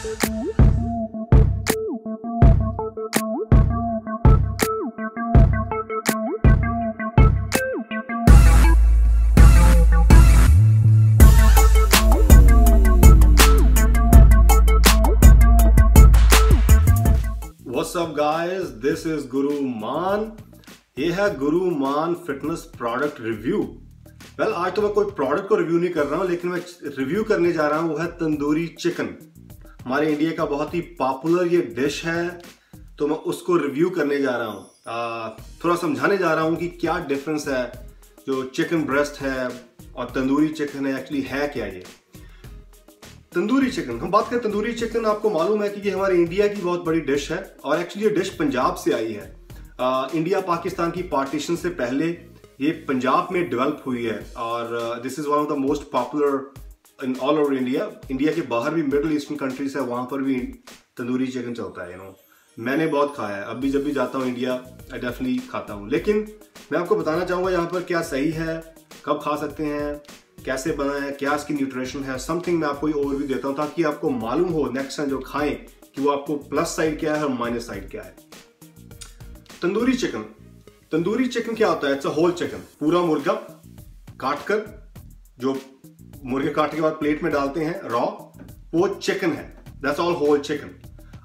What's up guys, this is गुरु मान। ये है गुरु मान फिटनेस प्रोडक्ट रिव्यू। वेल, आज तो मैं कोई प्रोडक्ट को रिव्यू नहीं कर रहा हूँ, लेकिन मैं रिव्यू करने जा रहा हूँ वो है तंदूरी चिकन। हमारे इंडिया का बहुत ही पॉपुलर ये डिश है, तो मैं उसको रिव्यू करने जा रहा हूँ। थोड़ा समझाने जा रहा हूँ कि क्या डिफरेंस है जो चिकन ब्रेस्ट है और तंदूरी चिकन है, एक्चुअली है क्या ये तंदूरी चिकन। हम बात करें तंदूरी चिकन, आपको मालूम है कि ये हमारे इंडिया की बहुत बड़ी डिश है और एक्चुअली ये डिश पंजाब से आई है। इंडिया पाकिस्तान की पार्टीशन से पहले ये पंजाब में डेवलप हुई है और this is one of the most popular in all over India. India के बाहर भी मिडिल ईस्टर्न कंट्रीज है, वहां पर भी तंदूरी चिकन चलता है। मैंने बहुत खाया है, अभी जब भी जाता हूँ इंडिया आई डेफिनेटली खाता हूँ। लेकिन मैं आपको बताना चाहूंगा यहाँ पर क्या सही है, कब खा सकते हैं, कैसे बना है, क्या इसकी न्यूट्रिशन है, समथिंग मैं आपको ओवरव्यू देता हूं ताकि आपको मालूम हो नेक्स्ट टाइम जो खाएं कि वो आपको प्लस साइड क्या है और माइनस साइड क्या है। तंदूरी चिकन क्या होता है? इट्स अ होल चिकन, पूरा मुर्गा काट कर, जो मुर्गे काटने के बाद प्लेट में डालते हैं रॉ, वो चिकन है। That's all whole chicken.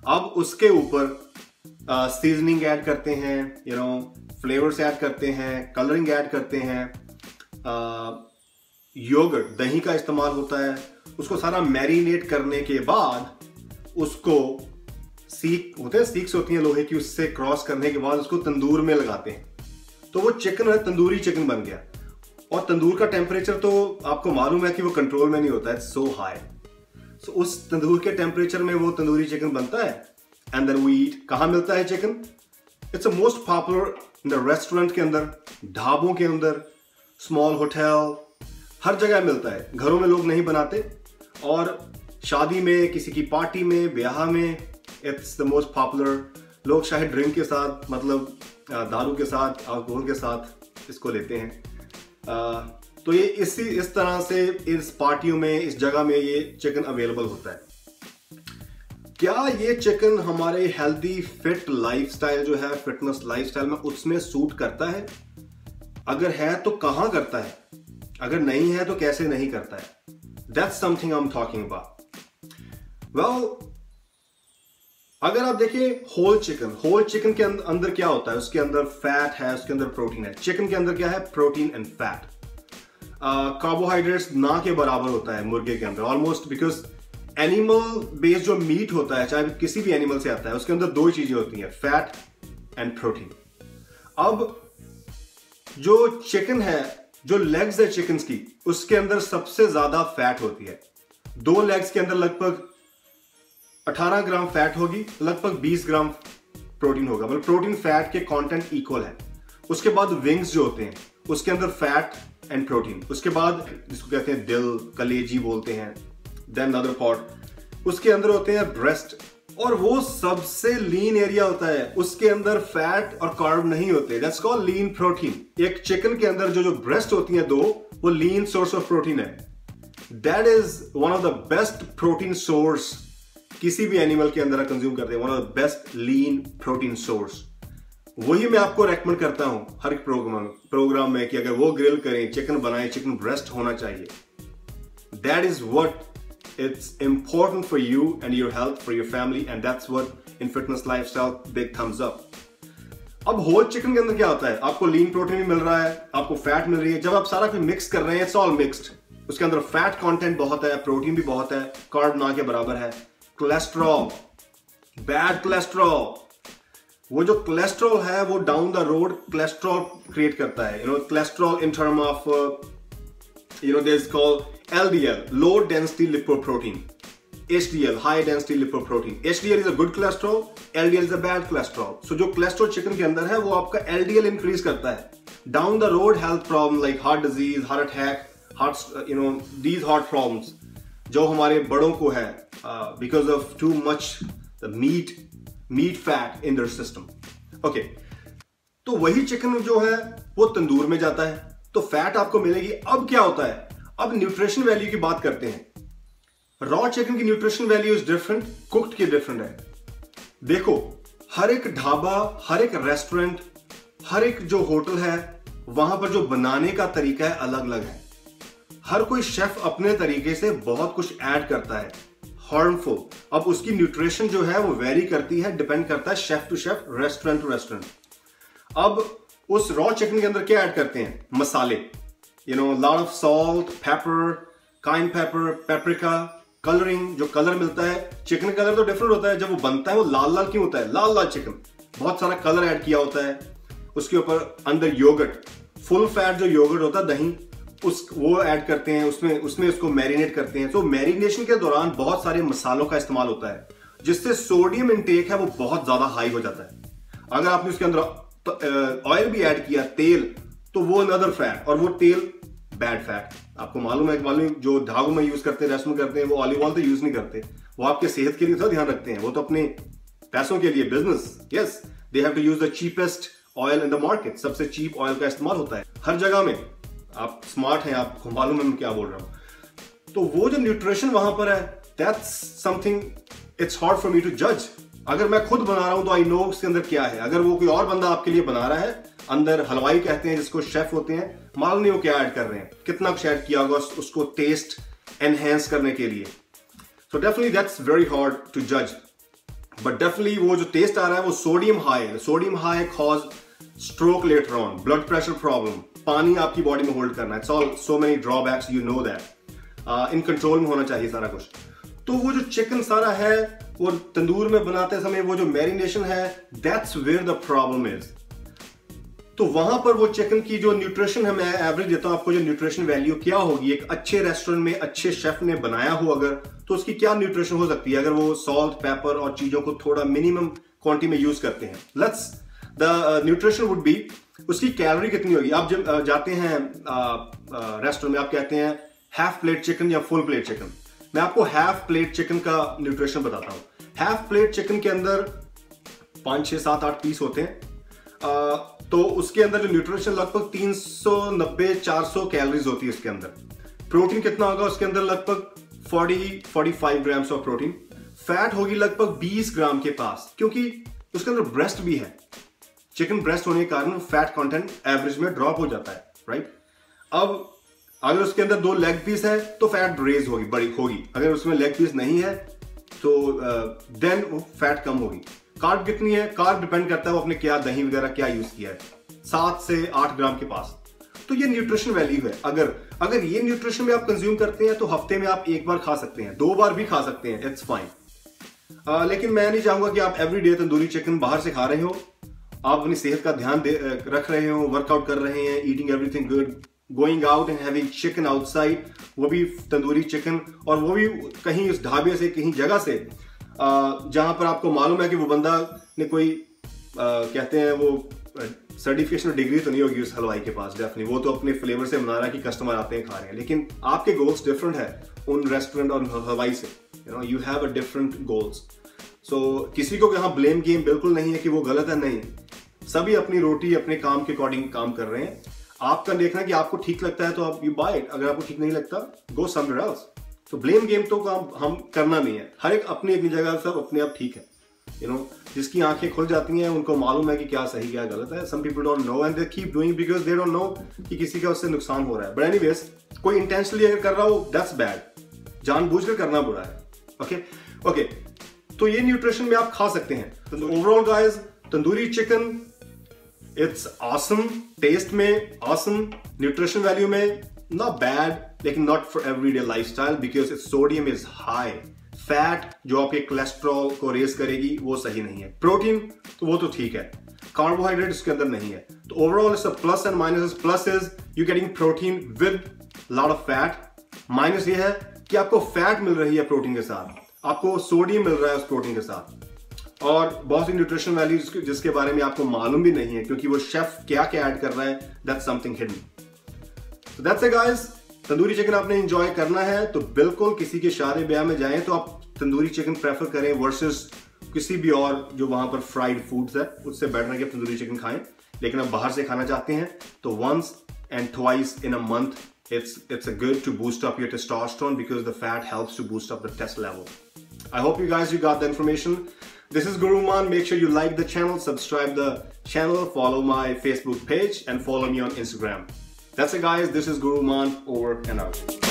अब उसके ऊपर सीजनिंग ऐड करते हैं, फ्लेवर्स ऐड करते हैं, कलरिंग ऐड करते हैं, योगर्ट दही का इस्तेमाल होता है। उसको सारा मैरिनेट करने के बाद उसको सीक्स होती हैं लोहे की, उससे क्रॉस करने के बाद उसको तंदूर में लगाते हैं, तो वो चिकन है, तंदूरी चिकन बन गया। और तंदूर का टेम्परेचर तो आपको मालूम है कि वो कंट्रोल में नहीं होता है, सो हाई। सो उस तंदूर के टेम्परेचर में वो तंदूरी चिकन बनता है एंड देन वी ईट। कहां मिलता है chicken? It's a most popular in the restaurant के अंदर, ढाबों के अंदर, स्मॉल होटल, हर जगह मिलता है। घरों में लोग नहीं बनाते और शादी में, किसी की पार्टी में, ब्याह में इट्स द मोस्ट पॉपुलर। लोग शायद ड्रिंक के साथ, मतलब दारू के साथ, अल्कोहल के साथ इसको लेते हैं। तो ये इस तरह से इस पार्टियों में, इस जगह में ये चिकन अवेलेबल होता है। क्या ये चिकन हमारे हेल्दी फिट लाइफस्टाइल जो है, फिटनेस लाइफस्टाइल में, उसमें सूट करता है? अगर है तो कहां करता है, अगर नहीं है तो कैसे नहीं करता है? That's something I'm talking about. Well, अगर आप देखिए होल चिकन के अंदर क्या होता है? उसके अंदर फैट है, उसके अंदर प्रोटीन है। चिकन के अंदर क्या है? Protein and fat. कार्बोहाइड्रेट्स ना के बराबर होता है मुर्गे के अंदर ऑलमोस्ट, बिकॉज एनिमल बेस्ड जो मीट होता है, चाहे किसी भी एनिमल से आता है, उसके अंदर दो चीजें होती हैं, फैट एंड प्रोटीन। अब जो चिकन है, जो लेग्स है चिकन की, उसके अंदर सबसे ज्यादा फैट होती है। 2 लेग्स के अंदर लगभग 18 ग्राम फैट होगी, लगभग 20 ग्राम प्रोटीन होगा, मतलब प्रोटीन फैट के कंटेंट इक्वल है। उसके बाद विंग्स जो होते हैं, उसके अंदर फैट एंड प्रोटीन। उसके बाद जिसको कहते हैं दिल, कलेजी बोलते हैं, देन अदर पार्ट, उसके अंदर होते हैं ब्रेस्ट, और वो सबसे लीन एरिया होता है, उसके अंदर फैट और कार्ब नहीं होते। That's called lean protein. एक चिकन के अंदर जो ब्रेस्ट होती हैं 2, वो लीन सोर्स ऑफ प्रोटीन है। That is one of the best protein source किसी भी एनिमल के अंदर कंज्यूम करते हैं, one of the best lean protein source. वही मैं आपको रेकमेंड करता हूं हर एक प्रोग्राम में कि अगर वो ग्रिल करें, चिकन बनाएं, चिकन ब्रेस्ट होना चाहिए। That is what it's important for you and your health, for your family, and that's what in fitness lifestyle big thumbs up. अब होल चिकन के अंदर क्या होता है? आपको लीन प्रोटीन भी मिल रहा है, आपको फैट मिल रही है। जब आप सारा कुछ मिक्स कर रहे हैं, इट्स ऑल मिक्स्ड। उसके अंदर फैट कंटेंट बहुत है, प्रोटीन भी बहुत है, कार्ब ना के बराबर है। कोलेस्ट्रॉल, बैड कोलेस्ट्रॉल, वो जो कोलेस्ट्रॉल है वो down the road cholesterol create करता है। Cholesterol in term of this is called LDL, low density lipoprotein, HDL, high density lipoprotein. HDL is a good cholesterol, LDL is a bad cholesterol. So जो cholesterol chicken के अंदर है वो आपका LDL increase करता है। Down the road health problem like heart disease, heart attack, these heart problems जो हमारे बड़ों को है because of too much the meat fat in their system. Okay, तो वही चिकन जो है वो तंदूर में जाता है, तो फैट आपको मिलेगी। अब क्या होता है? अब न्यूट्रिशन वैल्यू की बात करते हैं। रॉ चिकन की nutrition value is different, cooked की डिफरेंट है। देखो, हर एक ढाबा, हर एक रेस्टोरेंट, हर एक जो होटल है, वहां पर जो बनाने का तरीका है अलग अलग है। हर कोई शेफ अपने तरीके से बहुत कुछ ऐड करता है हार्मफुल। अब उसकी न्यूट्रिशन जो है वो वेरी करती है, डिपेंड करता है chef to chef, restaurant to restaurant. अब उस रॉ चिकन के अंदर क्या ऐड करते हैं? मसाले, lot of salt, pepper, cayenne pepper, paprika, colouring. जो कलर मिलता है, चिकन कलर तो डिफरेंट होता है, जब वो बनता है वो लाल लाल क्यों होता है? लाल लाल चिकन, बहुत सारा कलर ऐड किया होता है। उसके ऊपर अंदर योगर्ट, फुल फैट जो योगर्ट होता है, दही, वो ऐड करते हैं, उसमें उसको मैरिनेट करते हैं। तो मैरिनेशन के दौरान बहुत सारे मसालों का इस्तेमाल होता है, जिससे सोडियम इंटेक है वो बहुत ज्यादा हाई हो जाता है। अगर आपने उसके अंदर ऑयल भी ऐड किया, तेल, तो वो अनदर फैट, और वो तेल बैड फैट। आपको मालूम है कि जो ढाबों में यूज करते हैं, रेस्टोरेंट करते हैं, वो ऑलिव ऑयल तो यूज नहीं करते, वो आपके सेहत के लिए तो ध्यान रखते हैं, वो तो अपने पैसों के लिए, business, yes, they have to use the cheapest oil in the market. सबसे चीप ऑयल का इस्तेमाल होता है हर जगह में। आप स्मार्ट हैं, आपको मालूम है मैं क्या बोल रहा हूं। तो वो जो न्यूट्रिशन वहां पर है, that's something it's hard for me to जज। अगर मैं खुद बना रहा हूं तो आई नो उसके अंदर क्या है। अगर वो कोई और बंदा आपके लिए बना रहा है, अंदर हलवाई कहते हैं जिसको, शेफ होते हैं, मालूम नहीं वो क्या ऐड कर रहे हैं, कितना कुछ ऐड किया होगा उसको टेस्ट एनहेंस करने के लिए। So definitely that's very hard to जज, बट डेफिनेटली वो जो टेस्ट आ रहा है वो सोडियम हाई है। Sodium high cause stroke later on, blood pressure problem, पानी आपकी बॉडी में होल्ड करना, it's all so many drawbacks, you know that. In control में होना चाहिए सारा कुछ। तो वो जो चिकन सारा है, वो तंदूर में बनाते समय वो जो मैरिनेशन है, that's where the problem is. तो वहां पर वो चिकन की जो न्यूट्रिशन है, मैं एवरेज देता हूं आपको, जो न्यूट्रिशन वैल्यू क्या होगी एक अच्छे रेस्टोरेंट में, अच्छे शेफ ने बनाया हो अगर, तो उसकी क्या न्यूट्रिशन हो सकती है अगर वो सॉल्ट, पेपर और चीजों को थोड़ा मिनिमम क्वांटिटी में यूज करते हैं। Let's the nutrition would be, उसकी कैलोरी कितनी होगी। आप जब जाते हैं रेस्टोरेंट में, आप कहते हैं हाफ प्लेट चिकन या फुल प्लेट चिकन। मैं आपको हाफ प्लेट चिकन का न्यूट्रिशन बताता हूं। हाफ प्लेट चिकन के अंदर 5, 6, 7, 8 पीस होते हैं। तो उसके अंदर जो न्यूट्रिशन लगभग 390-400 कैलोरीज होती है इसके अंदर। प्रोटीन कितना होगा उसके अंदर? लगभग 40-45 ग्राम्स ऑफ प्रोटीन। फैट होगी लगभग 20 ग्राम के पास, क्योंकि उसके अंदर ब्रेस्ट भी है। चिकन ब्रेस्ट होने के कारण फैट कंटेंट एवरेज में ड्रॉप हो जाता है, राइट। अब अगर उसके अंदर 2 लेग पीस है तो फैट रेज होगी, बड़ी होगी। अगर उसमें लेग पीस नहीं है तो देन फैट कम होगी। कार्ब कितनी है? कार्ब डिपेंड करता है वो अपने क्या दही वगैरह क्या यूज किया है, 7 से 8 ग्राम के पास। तो ये न्यूट्रिशन वैल्यू है। अगर ये न्यूट्रिशन में आप कंज्यूम करते हैं तो हफ्ते में आप 1 बार खा सकते हैं, 2 बार भी खा सकते हैं, इट्स फाइन। लेकिन मैं नहीं चाहूंगा कि आप एवरीडे तंदूरी चिकन बाहर से खा रहे हो, आप अपनी सेहत का ध्यान रख रहे हो, वर्कआउट कर रहे हैं, eating everything good, going out and having chicken outside, वो भी तंदूरी चिकन, और वो भी कहीं उस ढाबे से, कहीं जगह से जहां पर आपको मालूम है कि वो बंदा ने कोई कहते हैं वो सर्टिफिकेशन डिग्री तो नहीं होगी उस हलवाई के पास। डेफिनेटली वो तो अपने फ्लेवर से बना रहा है कि कस्टमर आते हैं खा रहे हैं, लेकिन आपके गोल्स डिफरेंट है उन रेस्टोरेंट और हलवाई से। You have a different goals. So किसी को यहाँ ब्लेम गेम बिल्कुल नहीं है कि वो गलत है, नहीं, सभी अपनी रोटी अपने काम के अकॉर्डिंग काम कर रहे हैं। आपका देखना कि आपको ठीक लगता है तो आप यू बाय इट, अगर आपको ठीक नहीं लगता गो समवेयर एल्स। तो ब्लेम गेम तो हम करना नहीं है। हर एक अपनी जगह सब अपने आप ठीक है। जिसकी आंखें खुल जाती हैं उनको मालूम है कि क्या सही क्या गलत है। Some people don't know and they keep doing because they don't know कि किसी का उससे नुकसान हो रहा है। बट एनीवेज, कोई इंटेंशनली अगर कर रहा हो दैट्स बैड, जानबूझकर करना बुरा है। ओके, तो ये न्यूट्रिशन में आप खा सकते हैं। तो overall guys, tandoori chicken it's awesome, taste में ऑसम, न्यूट्रिशन वैल्यू में नॉट बैड, लेकिन not for everyday lifestyle because it's sodium is high. Fat जो आपके कोलेस्ट्रॉल को रेस करेगी वो सही नहीं है। प्रोटीन तो वो तो ठीक है, कार्बोहाइड्रेट इसके अंदर नहीं है। तो overall it's a plus and minus. Plus is you getting protein with lot of fat. Minus ये है कि आपको फैट मिल रही है प्रोटीन के साथ, आपको सोडियम मिल रहा है उस प्रोटीन के साथ, और बहुत सी न्यूट्रिशन वैल्यू जिसके बारे में आपको मालूम भी नहीं है क्योंकि वो शेफ क्या क्या ऐड कर रहा है, that's something hidden. So that's it guys. Tandoori chicken आपने एंजॉय करना है तो बिल्कुल किसी के शादी ब्याह में जाएं तो आप तंदूरी चिकन प्रेफर करें वर्सेस किसी भी और जो वहां पर फ्राइड फूड्स है, उससे बेटर है कि आप तंदूरी चिकन खाएं। लेकिन आप बाहर से खाना चाहते हैं तो once and twice in a month it's a good to boost up your testosterone because the fat helps to boost up the test level. I hope you got the information. This is Guru Man. Make sure you like the channel, subscribe the channel, follow my Facebook page, and follow me on Instagram. That's it guys, this is Guru Man, over and out.